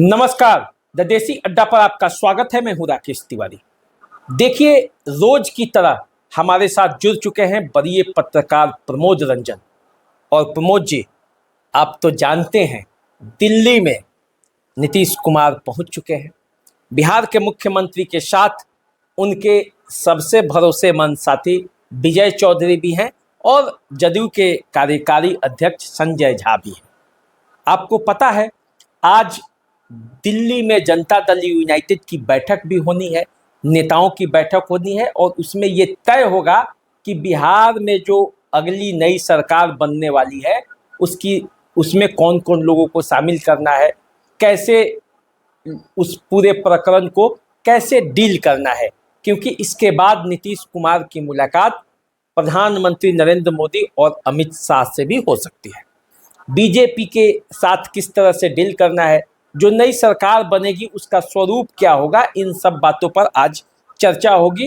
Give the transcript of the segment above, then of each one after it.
नमस्कार। द देसी अड्डा पर आपका स्वागत है। मैं हूं राकेश तिवारी। देखिए, रोज की तरह हमारे साथ जुड़ चुके हैं वरीय पत्रकार प्रमोद रंजन। और प्रमोद जी, आप तो जानते हैं, दिल्ली में नीतीश कुमार पहुंच चुके हैं। बिहार के मुख्यमंत्री के साथ उनके सबसे भरोसेमंद साथी विजय चौधरी भी हैं और जदयू के कार्यकारी अध्यक्ष संजय झा भी हैं। आपको पता है, आज दिल्ली में जनता दल यूनाइटेड की बैठक भी होनी है, नेताओं की बैठक होनी है और उसमें ये तय होगा कि बिहार में जो अगली नई सरकार बनने वाली है उसमें कौन कौन लोगों को शामिल करना है, कैसे उस पूरे प्रकरण को कैसे डील करना है। क्योंकि इसके बाद नीतीश कुमार की मुलाकात प्रधानमंत्री नरेंद्र मोदी और अमित शाह से भी हो सकती है। बीजेपी के साथ किस तरह से डील करना है, जो नई सरकार बनेगी उसका स्वरूप क्या होगा, इन सब बातों पर आज चर्चा होगी।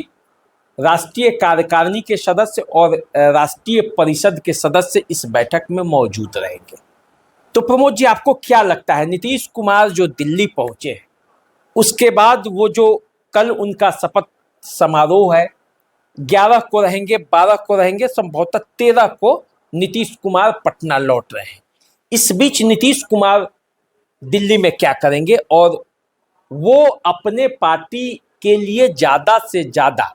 राष्ट्रीय कार्यकारिणी के सदस्य और राष्ट्रीय परिषद के सदस्य इस बैठक में मौजूद रहेंगे। तो प्रमोद जी, आपको क्या लगता है, नीतीश कुमार जो दिल्ली पहुंचे हैं उसके बाद वो जो कल उनका शपथ समारोह है, 11 को रहेंगे, 12 को रहेंगे, संभवतः 13 को नीतीश कुमार पटना लौट रहे हैं। इस बीच नीतीश कुमार दिल्ली में क्या करेंगे और वो अपने पार्टी के लिए ज़्यादा से ज़्यादा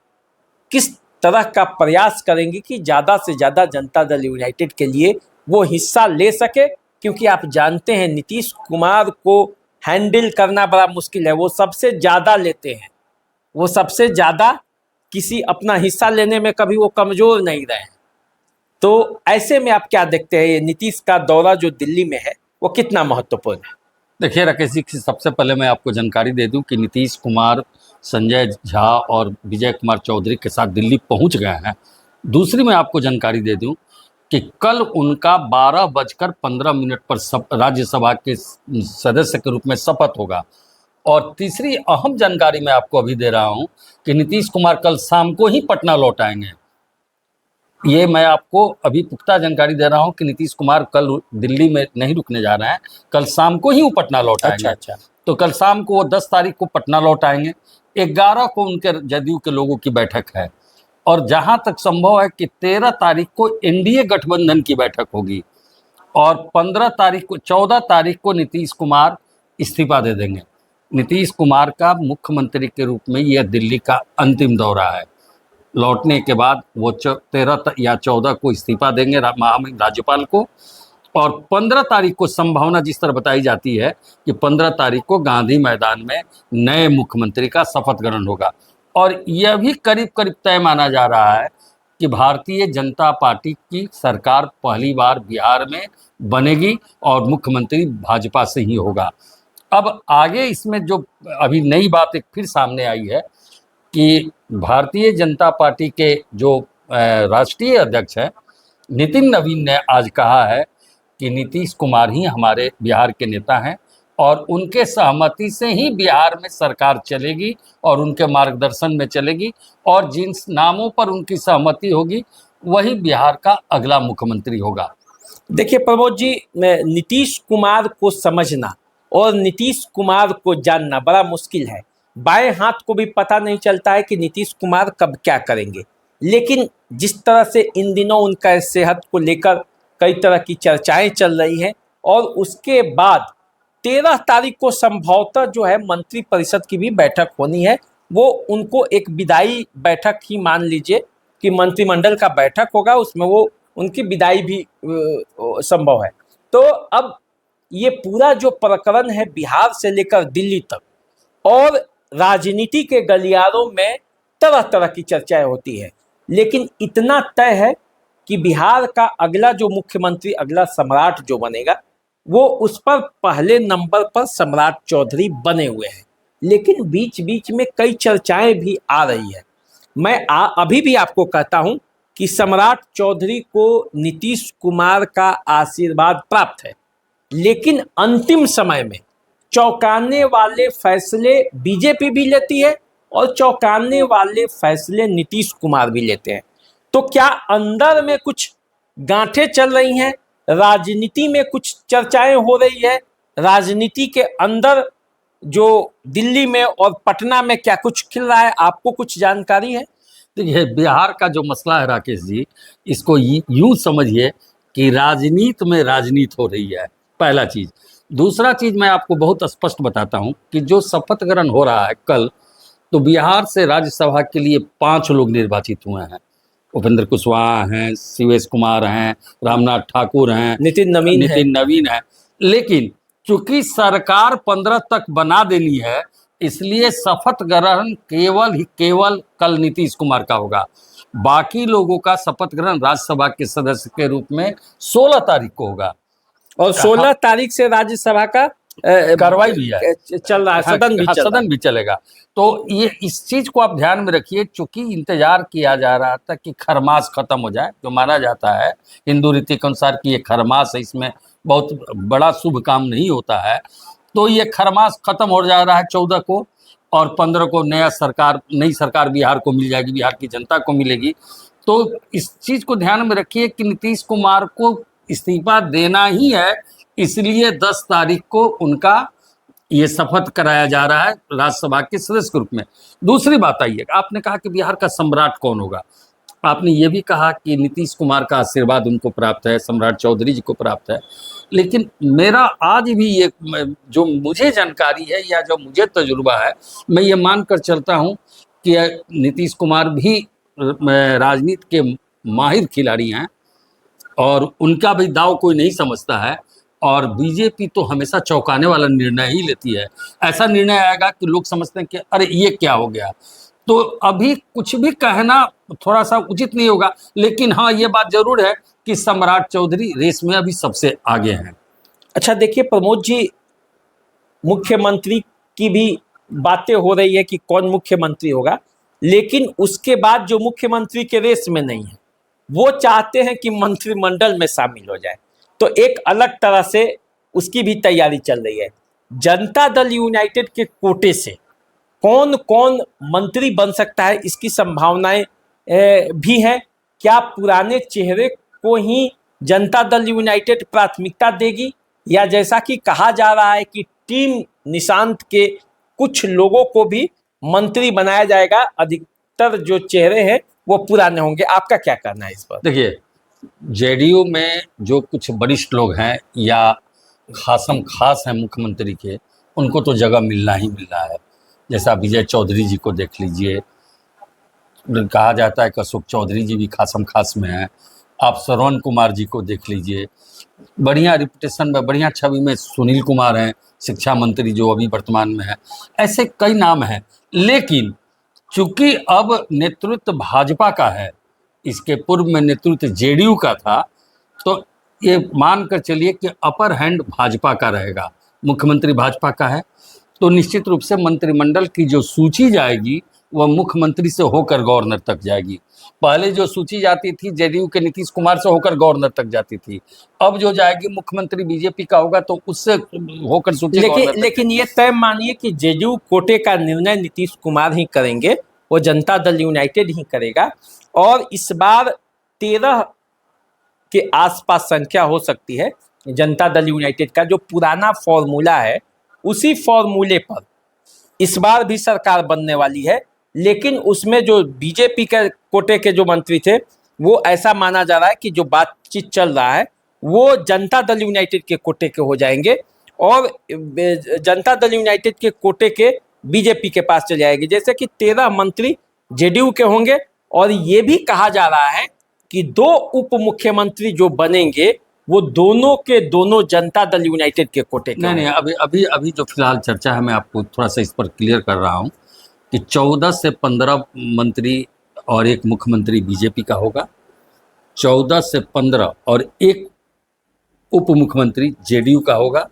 किस तरह का प्रयास करेंगे कि ज़्यादा से ज़्यादा जनता दल यूनाइटेड के लिए वो हिस्सा ले सके। क्योंकि आप जानते हैं, नीतीश कुमार को हैंडल करना बड़ा मुश्किल है। वो सबसे ज़्यादा लेते हैं, वो सबसे ज़्यादा किसी अपना हिस्सा लेने में कभी वो कमज़ोर नहीं रहे। तो ऐसे में आप क्या देखते हैं, ये नीतीश का दौरा जो दिल्ली में है वो कितना महत्वपूर्ण है? देखिए राकेश जी, सबसे पहले मैं आपको जानकारी दे दूं कि नीतीश कुमार संजय झा और विजय कुमार चौधरी के साथ दिल्ली पहुंच गए हैं। दूसरी मैं आपको जानकारी दे दूं कि कल उनका 12:15 पर राज्यसभा के सदस्य के रूप में शपथ होगा। और तीसरी अहम जानकारी मैं आपको अभी दे रहा हूं कि नीतीश कुमार कल शाम को ही पटना लौट आएंगे। ये मैं आपको अभी पुख्ता जानकारी दे रहा हूं कि नीतीश कुमार कल दिल्ली में नहीं रुकने जा रहे हैं, कल शाम को ही वो पटना लौट आएंगे। अच्छा। तो कल शाम को वो 10 तारीख को पटना लौट आएंगे। 11 को उनके जदयू के लोगों की बैठक है और जहां तक संभव है कि 13 तारीख को एनडीए गठबंधन की बैठक होगी और 14 तारीख को नीतीश कुमार इस्तीफा दे देंगे। नीतीश कुमार का मुख्यमंत्री के रूप में यह दिल्ली का अंतिम दौरा है। लौटने के बाद वो 13 या 14 को इस्तीफा देंगे महामहिम राज्यपाल को और 15 तारीख को संभावना जिस तरह बताई जाती है कि 15 तारीख को गांधी मैदान में नए मुख्यमंत्री का शपथ ग्रहण होगा। और यह भी करीब करीब तय माना जा रहा है कि भारतीय जनता पार्टी की सरकार पहली बार बिहार में बनेगी और मुख्यमंत्री भाजपा से ही होगा। अब आगे इसमें जो अभी नई बात एक फिर सामने आई है कि भारतीय जनता पार्टी के जो राष्ट्रीय अध्यक्ष हैं नितिन नवीन ने आज कहा है कि नीतीश कुमार ही हमारे बिहार के नेता हैं और उनके सहमति से ही बिहार में सरकार चलेगी और उनके मार्गदर्शन में चलेगी और जिन नामों पर उनकी सहमति होगी वही बिहार का अगला मुख्यमंत्री होगा। देखिए प्रमोद जी, नीतीश कुमार को समझना और नीतीश कुमार को जानना बड़ा मुश्किल है। बाएं हाथ को भी पता नहीं चलता है कि नीतीश कुमार कब क्या करेंगे। लेकिन जिस तरह से इन दिनों उनका सेहत को लेकर कई तरह की चर्चाएं चल रही हैं और उसके बाद 13 तारीख को संभवतः जो है मंत्री परिषद की भी बैठक होनी है। वो उनको एक विदाई बैठक ही मान लीजिए कि मंत्रिमंडल का बैठक होगा, उसमें वो उनकी विदाई भी संभव है। तो अब ये पूरा जो प्रकरण है बिहार से लेकर दिल्ली तक और राजनीति के गलियारों में तरह तरह की चर्चाएं होती है। लेकिन इतना तय है कि बिहार का अगला जो मुख्यमंत्री, अगला सम्राट जो बनेगा, वो उस पर पहले नंबर पर सम्राट चौधरी बने हुए हैं। लेकिन बीच बीच में कई चर्चाएं भी आ रही है। मैं अभी भी आपको कहता हूं कि सम्राट चौधरी को नीतीश कुमार का आशीर्वाद प्राप्त है, लेकिन अंतिम समय में चौंकाने वाले फैसले बीजेपी भी लेती है और चौंकाने वाले फैसले नीतीश कुमार भी लेते हैं। तो क्या अंदर में कुछ गांठें चल रही हैं, राजनीति में कुछ चर्चाएं हो रही है, राजनीति के अंदर जो दिल्ली में और पटना में क्या कुछ खिल रहा है, आपको कुछ जानकारी है? देखिए, बिहार का जो मसला है राकेश जी, इसको यूं समझिए कि राजनीति में राजनीति हो रही है, पहला चीज। दूसरा चीज मैं आपको बहुत स्पष्ट बताता हूं कि जो शपथ ग्रहण हो रहा है कल, तो बिहार से राज्यसभा के लिए 5 लोग निर्वाचित हुए हैं। उपेंद्र कुशवाहा हैं, शिवेश कुमार हैं, रामनाथ ठाकुर हैं, नितिन नवीन है। नितिन नवीन है। लेकिन चूंकि सरकार 15 तक बना देनी है, इसलिए शपथ ग्रहण केवल कल नीतीश कुमार का होगा। बाकी लोगों का शपथ ग्रहण राज्यसभा के सदस्य के रूप में 16 तारीख को होगा। और 16 तारीख से राज्यसभा का कार्रवाई भी है, चल रहा है, सदन भी चल रहा है। सदन भी चलेगा। तो ये इस चीज को आप ध्यान में रखिए, चूंकि इंतजार किया जा रहा था कि खरमास खत्म हो जाए, जो माना जाता है हिंदू रीति के अनुसार कि ये खरमास है, इसमें बहुत बड़ा शुभ काम नहीं होता है। तो ये खरमास खत्म हो जा रहा है 14 को, और 15 को नई सरकार बिहार को मिल जाएगी, बिहार की जनता को मिलेगी। तो इस चीज को ध्यान में रखिए कि नीतीश कुमार को इस्तीफा देना ही है, इसलिए 10 तारीख को उनका ये शपथ कराया जा रहा है राज्यसभा के सदस्य के रूप में। दूसरी बात आई है, आपने कहा कि बिहार का सम्राट कौन होगा। आपने ये भी कहा कि नीतीश कुमार का आशीर्वाद उनको प्राप्त है, सम्राट चौधरी जी को प्राप्त है। लेकिन मेरा आज भी ये जो मुझे जानकारी है या जो मुझे तजुर्बा है, मैं ये मानकर चलता हूँ कि नीतीश कुमार भी राजनीति के माहिर खिलाड़ी हैं और उनका भी दाव कोई नहीं समझता है। और बीजेपी तो हमेशा चौंकाने वाला निर्णय ही लेती है। ऐसा निर्णय आएगा कि लोग समझते हैं कि अरे ये क्या हो गया। तो अभी कुछ भी कहना थोड़ा सा उचित नहीं होगा, लेकिन हाँ, ये बात जरूर है कि सम्राट चौधरी रेस में अभी सबसे आगे हैं। अच्छा देखिए प्रमोद जी, मुख्यमंत्री की भी बातें हो रही है कि कौन मुख्यमंत्री होगा, लेकिन उसके बाद जो मुख्यमंत्री के रेस में नहीं है, वो चाहते हैं कि मंत्रिमंडल में शामिल हो जाए। तो एक अलग तरह से उसकी भी तैयारी चल रही है। जनता दल यूनाइटेड के कोटे से कौन कौन मंत्री बन सकता है, इसकी संभावनाएं भी हैं। क्या पुराने चेहरे को ही जनता दल यूनाइटेड प्राथमिकता देगी, या जैसा कि कहा जा रहा है कि टीम निशांत के कुछ लोगों को भी मंत्री बनाया जाएगा, अधिकतर जो चेहरे हैं वो पुराने होंगे। आपका क्या कहना है इस पर? देखिए, जेडीयू में जो कुछ वरिष्ठ लोग हैं या खासम खास हैं मुख्यमंत्री के, उनको तो जगह मिलना ही मिल रहा है। जैसा विजय चौधरी जी को देख लीजिए, कहा जाता है कि अशोक चौधरी जी भी खासम खास में हैं। आप श्रवण कुमार जी को देख लीजिए, बढ़िया रिपुटेशन में, बढ़िया छवि में सुनील कुमार हैं, शिक्षा मंत्री जो अभी वर्तमान में है। ऐसे कई नाम हैं, लेकिन चूंकि अब नेतृत्व भाजपा का है, इसके पूर्व में नेतृत्व जेडीयू का था, तो ये मानकर चलिए कि अपर हैंड भाजपा का रहेगा, मुख्यमंत्री भाजपा का है। तो निश्चित रूप से मंत्रिमंडल की जो सूची जाएगी वह मुख्यमंत्री से होकर गवर्नर तक जाएगी। पहले जो सूची जाती थी जेडीयू के नीतीश कुमार से होकर गवर्नर तक जाती थी, अब जो जाएगी मुख्यमंत्री बीजेपी का होगा तो उससे होकर सूची लेकिन ये तय मानिए कि जेडीयू कोटे का निर्णय नीतीश कुमार ही करेंगे, वो जनता दल यूनाइटेड ही करेगा। और इस बार 13 के आसपास संख्या हो सकती है जनता दल यूनाइटेड का। जो पुराना फॉर्मूला है उसी फॉर्मूले पर इस बार भी सरकार बनने वाली है, लेकिन उसमें जो बीजेपी के कोटे के जो मंत्री थे, वो ऐसा माना जा रहा है कि जो बातचीत चल रहा है वो जनता दल यूनाइटेड के कोटे के हो जाएंगे और जनता दल यूनाइटेड के कोटे के बीजेपी के पास चले जाएंगे। जैसे कि 13 मंत्री जेडीयू के होंगे, और ये भी कहा जा रहा है कि 2 उप मुख्यमंत्री जो बनेंगे वो दोनों के दोनों जनता दल यूनाइटेड के कोटे के। नहीं, अभी जो फिलहाल चर्चा है, मैं आपको थोड़ा सा इस पर क्लियर कर रहा हूँ कि 14 से 15 मंत्री और एक मुख्यमंत्री बीजेपी का होगा, 14 से 15 और एक उप मुख्यमंत्री जेडीयू का होगा,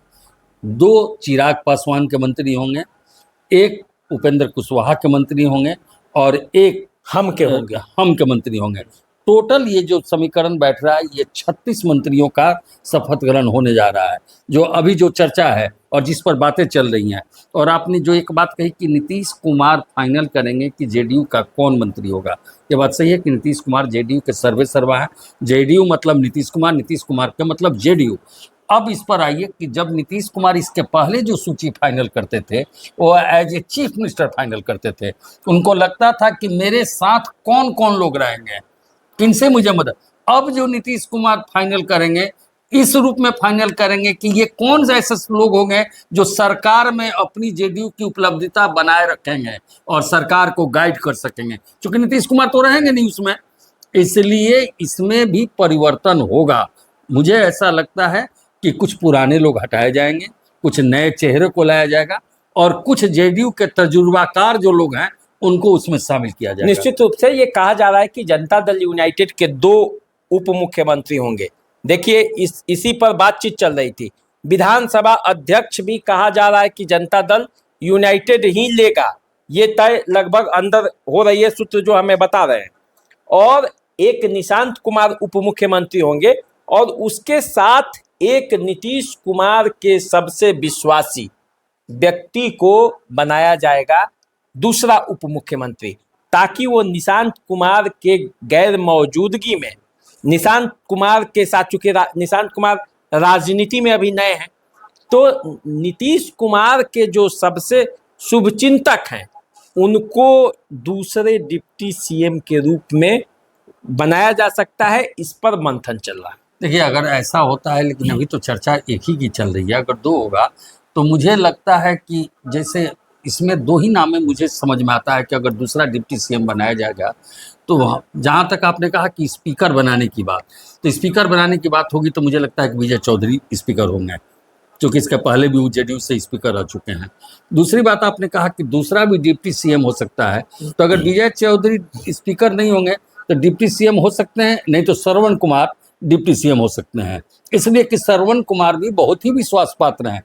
2 चिराग पासवान के मंत्री होंगे, एक उपेंद्र कुशवाहा के मंत्री होंगे और एक हम के मंत्री होंगे। टोटल ये जो समीकरण बैठ रहा है, ये 36 मंत्रियों का शपथ ग्रहण होने जा रहा है, जो अभी जो चर्चा है और जिस पर बातें चल रही हैं। और आपने जो एक बात कही कि नीतीश कुमार फाइनल करेंगे कि जेडीयू का कौन मंत्री होगा, ये बात सही है कि नीतीश कुमार जेडीयू के सर्वे सर्वा है। जेडीयू मतलब नीतीश कुमार, नीतीश कुमार का मतलब जेडीयू। अब इस पर आइए कि जब नीतीश कुमार इसके पहले जो सूची फाइनल करते थे वो as a chief minister final करते थे, उनको लगता था कि मेरे साथ कौन कौन लोग रहेंगे, किनसे मुझे मदद। अब जो नीतीश कुमार फाइनल करेंगे इस रूप में फाइनल करेंगे कि ये कौन से ऐसे लोग होंगे जो सरकार में अपनी जेडीयू की उपलब्धता बनाए रखेंगे और सरकार को गाइड कर सकेंगे, क्योंकि नीतीश कुमार तो रहेंगे नहीं उसमें, इसलिए इसमें भी परिवर्तन होगा। मुझे ऐसा लगता है कि कुछ पुराने लोग हटाए जाएंगे, कुछ नए चेहरे को लाया जाएगा और कुछ जेडीयू के तजुर्बाकार जो लोग हैं उनको उसमें शामिल किया जाएगा। निश्चित रूप से ये कहा जा रहा है कि जनता दल यूनाइटेड के 2 उप मुख्यमंत्री होंगे। देखिए इसी पर बातचीत चल रही थी। विधानसभा अध्यक्ष भी कहा जा रहा है कि जनता दल यूनाइटेड ही लेगा, ये तय लगभग अंदर हो रही है, सूत्र जो हमें बता रहे हैं। और एक निशांत कुमार उप मुख्यमंत्री होंगे और उसके साथ एक नीतीश कुमार के सबसे विश्वासी व्यक्ति को बनाया जाएगा दूसरा उप मुख्यमंत्री, ताकि वो निशांत कुमार के गैर मौजूदगी में, निशांत कुमार के साथ, चूंकि निशांत कुमार राजनीति में अभी नए हैं, तो नीतीश कुमार के जो सबसे शुभचिंतक हैं उनको दूसरे डिप्टी सीएम के रूप में बनाया जा सकता है। इस पर मंथन चल रहा है। देखिए अगर ऐसा होता है, लेकिन अभी तो चर्चा एक ही की चल रही है, अगर 2 होगा तो मुझे लगता है कि जैसे इसमें 2 ही नामें मुझे समझ में आता है कि अगर दूसरा डिप्टी सीएम बनाया जाएगा तो जहाँ तक आपने कहा कि स्पीकर बनाने की बात, तो स्पीकर बनाने की बात होगी तो मुझे लगता है कि विजय चौधरी स्पीकर होंगे, क्योंकि इसके पहले भी वो जेडीयू से स्पीकर रह चुके हैं। दूसरी बात आपने कहा कि दूसरा भी डिप्टी सीएम हो सकता है, तो अगर विजय चौधरी स्पीकर नहीं होंगे तो डिप्टी सीएम हो सकते हैं, नहीं तो श्रवण कुमार डिप्टी सीएम हो सकते हैं। इसलिए कि श्रवण कुमार भी बहुत ही विश्वास पात्र हैं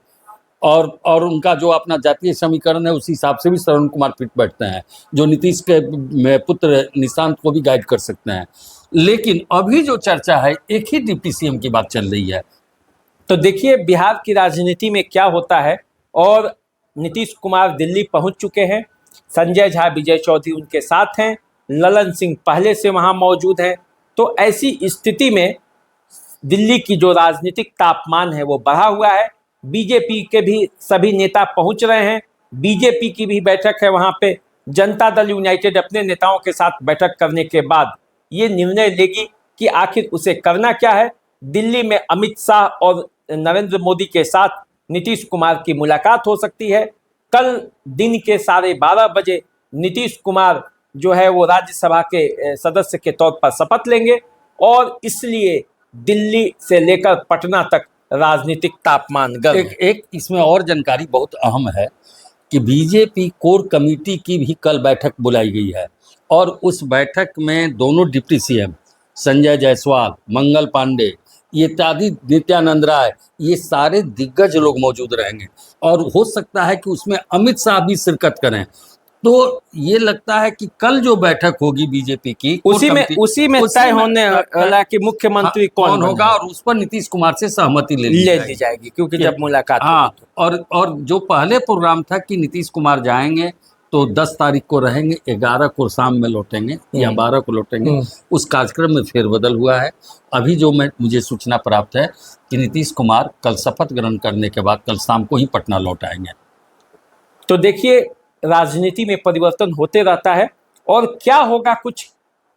और उनका जो अपना जातीय समीकरण है उस हिसाब से भी श्रवण कुमार फिट बैठते हैं, जो नीतीश के पुत्र निशांत को भी गाइड कर सकते हैं। लेकिन अभी जो चर्चा है एक ही डिप्टी सीएम की बात चल रही है। तो देखिए बिहार की राजनीति में क्या होता है। और नीतीश कुमार दिल्ली पहुंच चुके हैं, संजय झा, विजय चौधरी उनके साथ हैं, ललन सिंह पहले से वहां मौजूद हैं। तो ऐसी स्थिति में दिल्ली की जो राजनीतिक तापमान है वो बढ़ा हुआ है। बीजेपी के भी सभी नेता पहुंच रहे हैं, बीजेपी की भी बैठक है वहां पे। जनता दल यूनाइटेड अपने नेताओं के साथ बैठक करने के बाद ये निर्णय लेगी कि आखिर उसे करना क्या है। दिल्ली में अमित शाह और नरेंद्र मोदी के साथ नीतीश कुमार की मुलाकात हो सकती है। कल दिन के 12:30 बजे नीतीश कुमार जो है वो राज्यसभा के सदस्य के तौर पर शपथ लेंगे और इसलिए दिल्ली से लेकर पटना तक राजनीतिक तापमान गर्म है। एक इसमें और जानकारी बहुत अहम है कि बीजेपी कोर कमेटी की भी कल बैठक बुलाई गई है और उस बैठक में दोनों डिप्टी सीएम संजय जायसवाल, मंगल पांडे, ये इत्यादि, नित्यानंद राय, ये सारे दिग्गज लोग मौजूद रहेंगे और हो सकता है कि उसमें अमित शाह भी शिरकत करें। तो ये लगता है कि कल जो बैठक होगी बीजेपी की उसी में तय होने वाला कि मुख्यमंत्री कौन होगा और उस पर नीतीश कुमार से सहमति ले ली जाएगी, क्योंकि जब मुलाकात और जो पहले प्रोग्राम था कि नीतीश कुमार जाएंगे तो 10 तारीख को रहेंगे, 11 को शाम में लौटेंगे या 12 को लौटेंगे, उस कार्यक्रम में फेरबदल हुआ है। अभी जो मुझे सूचना प्राप्त है कि नीतीश कुमार कल शपथ ग्रहण करने के बाद कल शाम को ही पटना लौट आएंगे। तो देखिए राजनीति में परिवर्तन होते रहता है और क्या होगा कुछ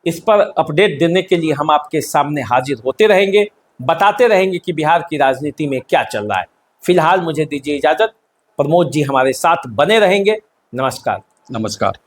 इस पर अपडेट देने के लिए हम आपके सामने हाजिर होते रहेंगे, बताते रहेंगे कि बिहार की राजनीति में क्या चल रहा है। फिलहाल मुझे दीजिए इजाजत, प्रमोद जी हमारे साथ बने रहेंगे। नमस्कार। नमस्कार।